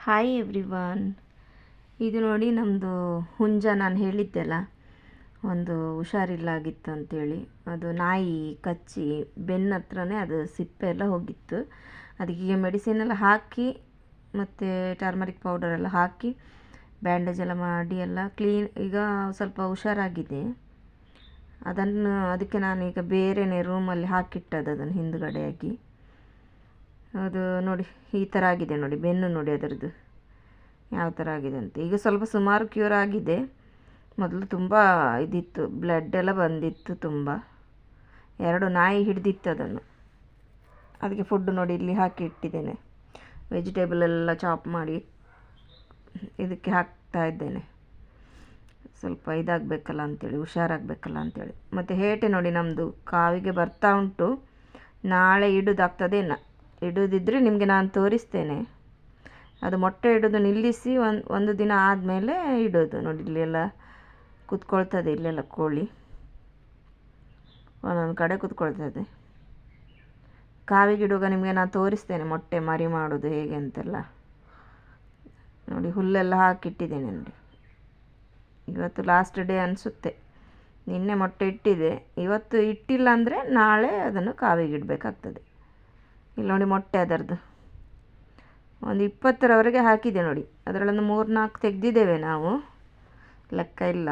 Hi everyone. ಇದು ನೋಡಿ ನಮ್ಮದು ಹುಂಜ. ನಾನು ಹೇಳಿದ್ದೆಲ್ಲ ಒಂದು ಹುಷಾರಿಲ್ಲಾಗಿತ್ತು ಅಂಥೇಳಿ, ಅದು ನಾಯಿ ಕಚ್ಚಿ ಬೆನ್ನ ಹತ್ರನೇ ಅದು ಸಿಪ್ಪೆ ಎಲ್ಲ ಹೋಗಿತ್ತು. ಅದಕ್ಕೆ ಮೆಡಿಸಿನೆಲ್ಲ ಹಾಕಿ ಮತ್ತು ಟರ್ಮರಿಕ್ ಪೌಡರೆಲ್ಲ ಹಾಕಿ ಬ್ಯಾಂಡೇಜ್ ಎಲ್ಲ ಮಾಡಿ ಎಲ್ಲ ಕ್ಲೀನ್, ಈಗ ಸ್ವಲ್ಪ ಹುಷಾರಾಗಿದೆ. ಅದಕ್ಕೆ ನಾನೀಗ ಬೇರೆಯೇ ರೂಮಲ್ಲಿ ಹಾಕಿಟ್ಟದ್ದು ಅದನ್ನು ಹಿಂದುಗಡೆಯಾಗಿ. ಅದು ನೋಡಿ ಈ ಥರ ಆಗಿದೆ ನೋಡಿ, ಬೆನ್ನು ನೋಡಿ ಅದರದ್ದು ಯಾವ ಥರ ಆಗಿದೆ ಅಂತ. ಈಗ ಸ್ವಲ್ಪ ಸುಮಾರು ಕ್ಯೂರ್ ಆಗಿದೆ. ಮೊದಲು ತುಂಬ ಇದಿತ್ತು, ಬ್ಲಡ್ ಎಲ್ಲ ಬಂದಿತ್ತು ತುಂಬ. 2 ನಾಯಿ ಹಿಡಿದಿತ್ತು ಅದನ್ನು. ಅದಕ್ಕೆ ಫುಡ್ ನೋಡಿ ಇಲ್ಲಿ ಹಾಕಿ ಇಟ್ಟಿದ್ದೇನೆ. ವೆಜಿಟೇಬಲ್ ಎಲ್ಲ ಚಾಪ್ ಮಾಡಿ ಇದಕ್ಕೆ ಹಾಕ್ತಾ ಇದ್ದೇನೆ, ಸ್ವಲ್ಪ ಇದಾಗಬೇಕಲ್ಲ ಅಂಥೇಳಿ, ಹುಷಾರಾಗಬೇಕಲ್ಲ ಅಂಥೇಳಿ. ಮತ್ತು ಹೇಟೆ ನೋಡಿ ನಮ್ಮದು ಕಾವಿಗೆ ಬರ್ತಾ ಉಂಟು. ನಾಳೆ ಇಡೋದಾಗ್ತದೇನ, ಇಡೋದಿದ್ದರೆ ನಿಮಗೆ ನಾನು ತೋರಿಸ್ತೇನೆ. ಅದು ಮೊಟ್ಟೆ ಇಡೋದು ನಿಲ್ಲಿಸಿ ಒಂದು ದಿನ ಆದಮೇಲೆ ಇಡೋದು. ನೋಡಿ ಇಲ್ಲೆಲ್ಲ ಕೂತ್ಕೊಳ್ತದೆ, ಇಲ್ಲೆಲ್ಲ ಕೋಳಿ ಒಂದೊಂದು ಕಡೆ ಕೂತ್ಕೊಳ್ತದೆ. ಕಾವಿಗಿಡುವಾಗ ನಿಮಗೆ ನಾನು ತೋರಿಸ್ತೇನೆ ಮೊಟ್ಟೆ ಮರಿ ಮಾಡೋದು ಹೇಗೆ ಅಂತೆಲ್ಲ. ನೋಡಿ ಹುಲ್ಲೆಲ್ಲ ಹಾಕಿಟ್ಟಿದ್ದೇನೆ ನೋಡಿ. ಇವತ್ತು ಲಾಸ್ಟ್ ಡೇ ಅನಿಸುತ್ತೆ. ನಿನ್ನೆ ಮೊಟ್ಟೆ ಇಟ್ಟಿದೆ, ಇವತ್ತು ಇಟ್ಟಿಲ್ಲ ಅಂದರೆ ನಾಳೆ ಅದನ್ನು ಕಾವಿಗಿಡಬೇಕಾಗ್ತದೆ. ಇಲ್ಲಿ ನೋಡಿ ಮೊಟ್ಟೆ ಅದರದ್ದು ಒಂದು 20ರವರೆಗೆ ಹಾಕಿದೆ ನೋಡಿ. ಅದರಲ್ಲೊಂದು 3-4 ತೆಗೆದಿದ್ದೇವೆ ನಾವು, ಲೆಕ್ಕ ಇಲ್ಲ.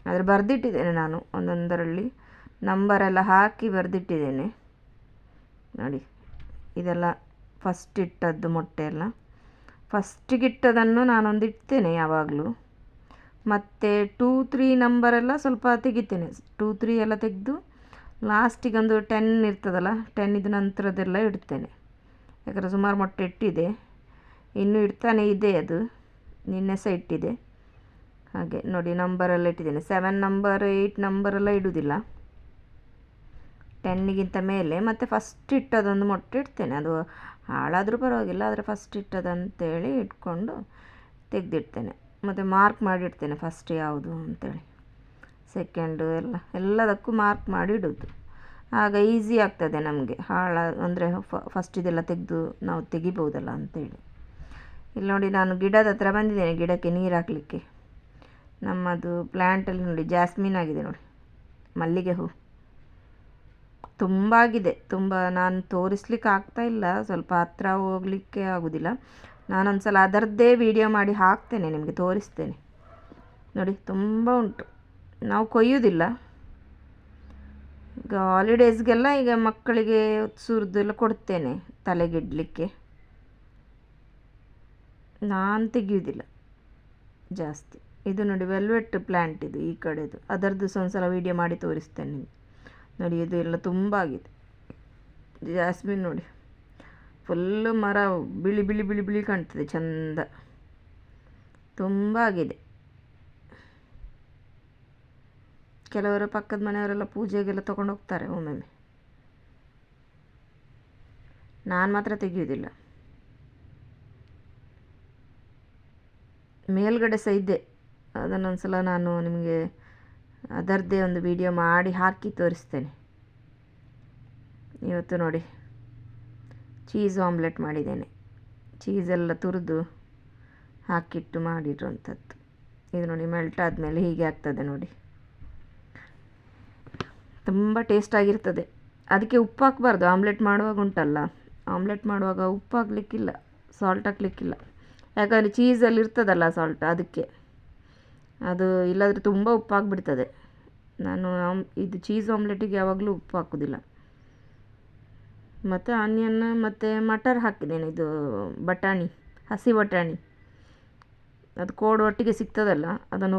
ಆದರೆ ಬರೆದಿಟ್ಟಿದ್ದೇನೆ ನಾನು, ಒಂದೊಂದರಲ್ಲಿ ನಂಬರೆಲ್ಲ ಹಾಕಿ ಬರೆದಿಟ್ಟಿದ್ದೇನೆ ನೋಡಿ. ಇದೆಲ್ಲ ಫಸ್ಟ್ ಇಟ್ಟದ್ದು ಮೊಟ್ಟೆ ಎಲ್ಲ. ಫಸ್ಟಿಗಿಟ್ಟದನ್ನು ನಾನೊಂದು ಇಡ್ತೇನೆ ಯಾವಾಗಲೂ. ಮತ್ತು 2-3 ನಂಬರೆಲ್ಲ ಸ್ವಲ್ಪ ತೆಗಿತೇನೆ. 2-3 ಎಲ್ಲ ತೆಗೆದು ಲಾಸ್ಟಿಗೊಂದು 10 ಇರ್ತದಲ್ಲ, 10 ಇದ ನಂತರದೆಲ್ಲ ಇಡ್ತೇನೆ. ಯಾಕಂದರೆ ಸುಮಾರು ಮೊಟ್ಟೆ ಇಟ್ಟಿದೆ, ಇನ್ನೂ ಇಡ್ತಾನೆ ಇದೆ. ಅದು ನಿನ್ನೆ ಸಹ ಇಟ್ಟಿದೆ. ಹಾಗೆ ನೋಡಿ ನಂಬರೆಲ್ಲ ಇಟ್ಟಿದ್ದೇನೆ. 7 ನಂಬರ್ 8 ನಂಬರೆಲ್ಲ ಇಡುವುದಿಲ್ಲ, 10ಗಿಂತ ಮೇಲೆ. ಮತ್ತು ಫಸ್ಟ್ ಇಟ್ಟದೊಂದು ಮೊಟ್ಟೆ ಇಡ್ತೇನೆ. ಅದು ಹಾಳಾದರೂ ಪರವಾಗಿಲ್ಲ, ಆದರೆ ಫಸ್ಟ್ ಇಟ್ಟದಂತೇಳಿ ಇಟ್ಕೊಂಡು ತೆಗೆದಿಡ್ತೇನೆ. ಮತ್ತು ಮಾರ್ಕ್ ಮಾಡಿಡ್ತೇನೆ ಫಸ್ಟ್ ಯಾವುದು ಅಂಥೇಳಿ, ಸೆಕೆಂಡು ಎಲ್ಲದಕ್ಕೂ ಮಾರ್ಕ್ ಮಾಡಿ ಇಡೋದು. ಆಗ ಈಸಿ ಆಗ್ತದೆ ನಮಗೆ, ಅಂದರೆ ಫಸ್ಟಿದೆಲ್ಲ ತೆಗೆದು ನಾವು ತೆಗಿಬೋದಲ್ಲ ಅಂಥೇಳಿ. ಇಲ್ಲಿ ನೋಡಿ ನಾನು ಗಿಡದ ಹತ್ರ ಬಂದಿದ್ದೇನೆ, ಗಿಡಕ್ಕೆ ನೀರು ಹಾಕಲಿಕ್ಕೆ. ನಮ್ಮದು ಪ್ಲ್ಯಾಂಟಲ್ಲಿ ನೋಡಿ ಜಾಸ್ಮಿನ್ ಆಗಿದೆ ನೋಡಿ, ಮಲ್ಲಿಗೆ ಹೂ ತುಂಬ ಆಗಿದೆ. ತುಂಬ ನಾನು ತೋರಿಸ್ಲಿಕ್ಕೆ ಆಗ್ತಾ ಇಲ್ಲ, ಸ್ವಲ್ಪ ಹತ್ರ ಹೋಗಲಿಕ್ಕೆ ಆಗೋದಿಲ್ಲ. ನಾನೊಂದು ಸಲ ಅದರದ್ದೇ ವಿಡಿಯೋ ಮಾಡಿ ಹಾಕ್ತೇನೆ, ನಿಮಗೆ ತೋರಿಸ್ತೇನೆ ನೋಡಿ. ತುಂಬ ಉಂಟು. ನಾವು ಕೊಯ್ಯೋದಿಲ್ಲ. ಈಗ ಹಾಲಿಡೇಸ್ಗೆಲ್ಲ ಈಗ ಮಕ್ಕಳಿಗೆ ಸುರಿದೆಲ್ಲ ಕೊಡ್ತೇನೆ ತಲೆಗಿಡಲಿಕ್ಕೆ. ನಾನು ತೆಗೆಯೋದಿಲ್ಲ ಜಾಸ್ತಿ. ಇದು ನೋಡಿ ವೆಲ್ವೆಟ್ ಪ್ಲ್ಯಾಂಟ್, ಇದು ಈ ಕಡೆದು. ಅದರದ್ದು ಸಹ ಒಂದು ಸಲ ವೀಡಿಯೋ ಮಾಡಿ ತೋರಿಸ್ತೇನೆ ನಿಮಗೆ ನೋಡಿ. ಇದು ಎಲ್ಲ ತುಂಬ ಆಗಿದೆ ಜಾಸ್ಮಿನ್ ನೋಡಿ. ಫುಲ್ಲು ಮರ ಬಿಳಿ ಬಿಳಿ ಬಿಳಿ ಬಿಳಿ ಕಾಣ್ತದೆ, ಚೆಂದ ತುಂಬ ಆಗಿದೆ. ಕೆಲವರು ಪಕ್ಕದ ಮನೆಯವರೆಲ್ಲ ಪೂಜೆಗೆಲ್ಲ ತೊಗೊಂಡು ಹೋಗ್ತಾರೆ ಒಮ್ಮೊಮ್ಮೆ. ನಾನು ಮಾತ್ರ ತೆಗೆಯೋದಿಲ್ಲ. ಮೇಲ್ಗಡೆ ಸಹ ಇದೆ, ಅದನ್ನೊಂದು ಸಲ ನಾನು ನಿಮಗೆ ಅದರದ್ದೇ ಒಂದು ವಿಡಿಯೋ ಮಾಡಿ ಹಾಕಿ ತೋರಿಸ್ತೇನೆ. ಇವತ್ತು ನೋಡಿ ಚೀಸ್ ಆಮ್ಲೆಟ್ ಮಾಡಿದ್ದೇನೆ. ಚೀಸೆಲ್ಲ ತುರಿದು ಹಾಕಿಟ್ಟು ಮಾಡಿರುವಂಥದ್ದು. ಇದು ನೋಡಿ ಮೆಲ್ಟ್ ಆದಮೇಲೆ ಹೀಗೆ ಆಗ್ತದೆ ನೋಡಿ, ತುಂಬ ಟೇಸ್ಟಾಗಿರ್ತದೆ. ಅದಕ್ಕೆ ಉಪ್ಪು ಹಾಕಬಾರ್ದು. ಆಮ್ಲೆಟ್ ಮಾಡುವಾಗ ಉಂಟಲ್ಲ, ಆಮ್ಲೆಟ್ ಮಾಡುವಾಗ ಉಪ್ಪು ಹಾಕಲಿಕ್ಕಿಲ್ಲ, ಸಾಲ್ಟ್ ಹಾಕಲಿಕ್ಕಿಲ್ಲ. ಯಾಕಂದರೆ ಚೀಸಲ್ಲಿ ಇರ್ತದಲ್ಲ ಸಾಲ್ಟ್, ಅದಕ್ಕೆ. ಅದು ಇಲ್ಲಾದರೆ ತುಂಬ ಉಪ್ಪು ಹಾಕ್ಬಿಡ್ತದೆ. ನಾನು ಇದು ಚೀಸ್ ಆಮ್ಲೆಟಿಗೆ ಯಾವಾಗಲೂ ಉಪ್ಪು ಹಾಕೋದಿಲ್ಲ. ಮತ್ತು ಆನಿಯನ್ ಮತ್ತು ಮಟರ್ ಹಾಕಿದ್ದೇನೆ. ಇದು ಬಟಾಣಿ, ಹಸಿ ಬಟಾಣಿ, ಅದು ಕೋಡು ಒಟ್ಟಿಗೆ ಸಿಗ್ತದಲ್ಲ, ಅದನ್ನು